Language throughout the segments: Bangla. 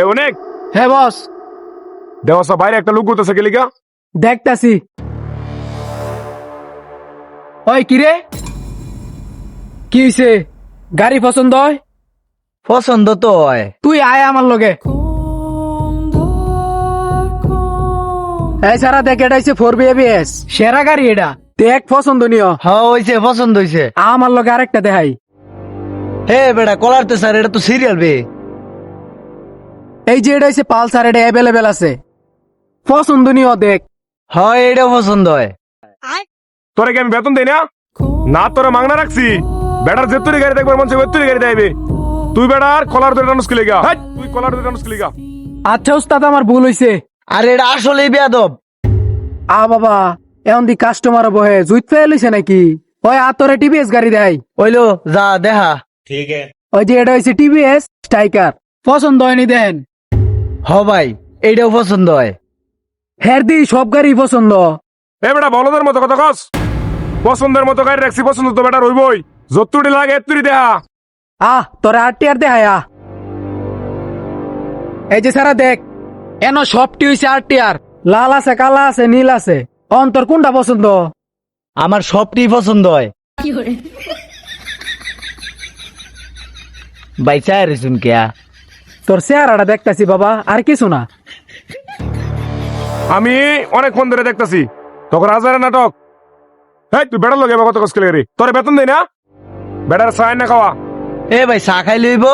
এ অনেক হ্যাঁ বস, দেওয়া বাইরে একটা লোক ঘুরতেছে গেলিগা। দেখতাছি। ওই কিরে, কি হইছে? গাড়ি পছন্দ হয়? পছন্দ তো হয়। তুই আয় আমার লগে। এই সারা দেখ, এটা হইছে 4BABS সেরা গাড়ি। এটা দেখ পছন্দনীয়। হ্যাঁ হইছে, পছন্দ হইছে। আমার লগে আরেকটা দেখাই। হে বেটা কলার তো স্যার, এটা তো সিরিয়াল বে। এই যে এটা হইছে পালসার, এটা অ্যাভেলেবেল আছে। পছন্দনীয় দেখ। হ্যাঁ এটা পছন্দ হয়। তোরে কি আমি বেতন দেই না? না তোরা মাংনা রাখছি। বেটার যেতুরি গাড়ি দেখবার মন চাই ওতুরি গাড়ি দেবে। তুই বেটার কলার ধরে টানুস কিলিগা। তুই কলার ধরে টানুস কিলিগা। আচ্ছা উস্তাদ, আমার ভুল হইছে। আর এটা আসলেই বেয়াদব। বাবা, এখন দি কাস্টমার বহে জুইত ফেল হইছে নাকি? ওই আতরে টিভিএস গাড়ি দেয়। ওইলো যা দেখা। ওই যে এটা হইছে টিভিএস স্ট্রাইকার। পছন্দ হয়নি দেন। হ ভাই, এইটাও পছন্দ হয়। হ্যাঁ দি সব গাড়ি পছন্দ। এ বেটা বলদের মতো কথা কস। পছন্দের মতো গাড়ি রাখছি, পছন্দ তো বেটার হইবই। যতুরি লাগে এতুরি দেহা। তোরে আটটি আর দেখায় এই যে সারা দেখ, এন সবটি হইছে আটটি আর। লাল আছে, কালা আছে, নীল আছে। অন্তর কোনটা পছন্দ? আমার সবটি পছন্দ হয়। ভাই চায় রেছুন কেয়া। তোর চেহারাটা দেখতাছি বাবা, আর কিছু না। আমি অনেক ফোন ধরে দেখতাছি তখন হাজারের নাটক। হ্যাঁ তুই বেটার লগে কত কস কিলে তোরে বেতন দেই না? বেটার চায় না খাওয়া। এ ভাই চা খাই লইব,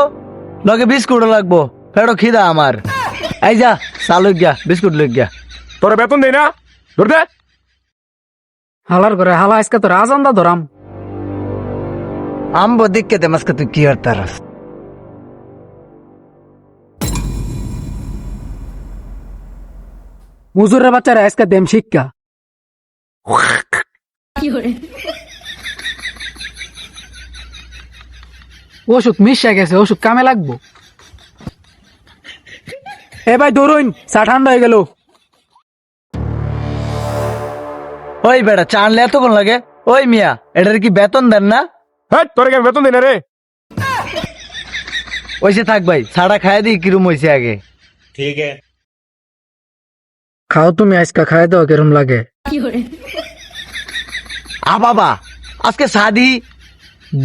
লগে বিস্কুট লাগবো। ফেরো খিদা আমার। এই যা চা লই গিয়া, বিস্কুট লই গিয়া। তোরে বেতন দেই না? ধর দে। হালার করে হালা আজকে তোর আজান্দা ধরাম। আম্বো দিককে মাসকে তুই কি আর তারাস। মুজুরের বাচ্চারা আজকে দেম শিক্ষা। ওষুধ মিশা গেছে, ওষুধ কামে লাগবো। এ ভাই ধরুন, চা ঠান্ডা হয়ে গেল। ওই বেটা চা আনলে এতক্ষণ লাগে? ওই মিয়া, এটার কি বেতন দেন না? হ্যাঁ তোরে কি আমি বেতন দেই না রে? ওইসে থাক ভাই, ছাড়া খাই দিই কিরম হয়েছে আগে। খাও তুমি, আজকা খাই দাও কিরম লাগে। বাবা, আজকে সাদি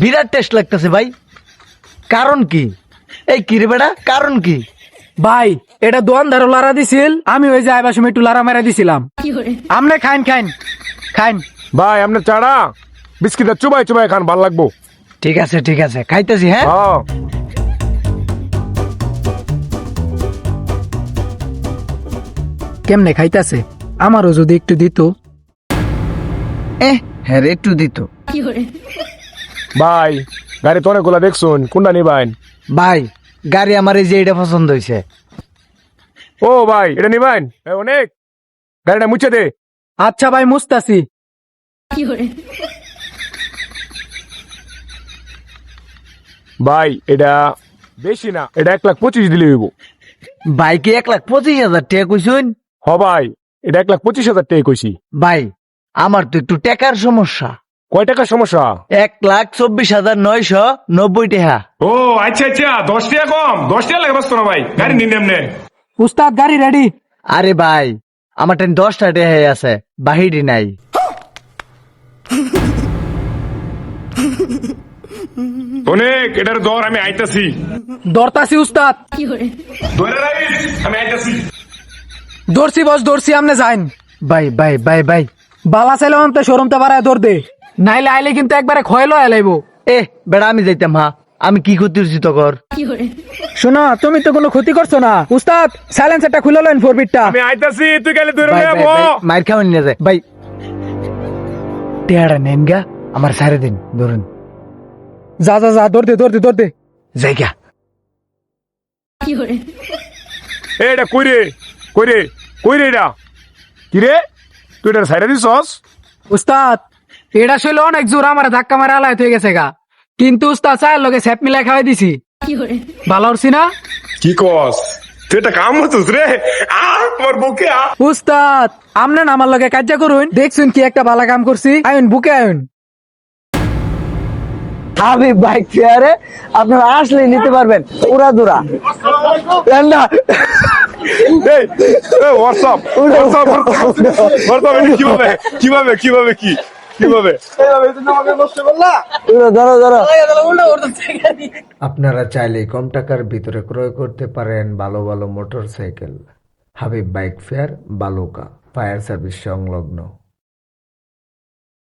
বিরাট টেস্ট লাগতেছে ভাই। কারণ কি? এই কিরে বেটা, কারণ কি? ভাই এটা দোয়ান ধারো লারা দিছিল, আমি ওই যে আইবার সময় একটু লারা মেরা দিছিলাম। আমনে খাইন খাইন খাইন। ভাই আপনার চাড়া বিস্কিটটা চুবাই চুবাই খান, ভাল লাগবো। ঠিক আছে ঠিক আছে, খাইতেছি। হ্যাঁ হ্যাঁ কেমনে খাইতাছে? আমারও যদি একটু দিত। হ্যাঁ রে, একটু দিত। ভাই গাড়ি তো অনেকগুলা দেখছুন, কোনটা নিবাইন? ভাই গাড়ি আমার এই যে এটা পছন্দ হয়েছে। ও ভাই এটা নিবাইন? অনেক গাড়িটা মুছে দে। আচ্ছা ভাই, মুস্তাছি। ভাই এটা বেশি না, এটা 1,25,000 দিলে হইব। বাইকে 1,25,000 টাকা কইছুন? হ ভাই এটা 1,25,000 টাকা কইছি। ভাই আমার তো একটু টাকার সমস্যা। কয় টাকার সমস্যা? 1,24,990 টাকা। ও আচ্ছা আচ্ছা, 10 টাকা কম, 10 টাকা লাগে বাস্তব না ভাই, গাড়ি নিন এমনে। উস্তাদ গাড়ি রেডি। আরে ভাই আমার 10টা টাকা আছে, বাহিরি নাই। অনেক এটার দর আমি আইতাছি। দরতাছি উস্তাদ। ধরে রাখিস, আমি আইতাছি। দর্শি বস দর্শি, আমনে যাইন। ভাই ভাই ভাই ভাই বালা চাইলে অন্তে শোরুমতে বাড়ায় দর দে, নাইলে আইলে কিন্তু একবারে খয়লো এলাইব। বেড়া আমি যাইতাম। হ্যাঁ আমি কি করতে উঠছি তখন? শোনা, তুমি তো কোনো ক্ষতি করছো না। উস্তাদ সাইলেন্সারটা খুলে লেন, 4 বিটটা। আমি আইতাছি, তুই গেলে ধরে ভাই, নেব। ভাই, ভাই, মাইর খাওয়ানি না যায় ভাই। টেয়ারা নেন গা, আমার সারে দিন ধরুন। যা যা যা, দর দে দর দে দর দে। জায়গা এটা কই রে, কই রে, কই রে এটা? কি রে তুই এটা সাইডে দিছস? উস্তাদ এটা ছিল অনেক জোর, আমার ধাক্কা মারা আলাইত হয়ে গেছে গা, কিন্তু উস্তাদ চায়ের লগে স্যাপ মিলাই খাওয়াই দিছি। ভালো হচ্ছি না? কি কস তুই? এটা কাম হচ্ছিস রে। আমার বুকে উস্তাদ আমনে না আমার লগে কাজ্জা করুন, দেখছুন কি একটা ভালো কাম করছি। আইন বুকে আইন। আমি বাইক ফেয়ারে আপনারা আসলে নিতে পারবেন উড়া দুরা না হোয়াটসঅ্যাপ কিভাবে কিভাবে কিভাবে কি কিভাবে ধরো ধরো আপনারা চাইলে কম টাকার ভিতরে ক্রয় করতে পারেন ভালো ভালো মোটরসাইকেল। হাবিব বাইক ফেয়ার, বালুকা, ফায়ার সার্ভিস সংলগ্ন।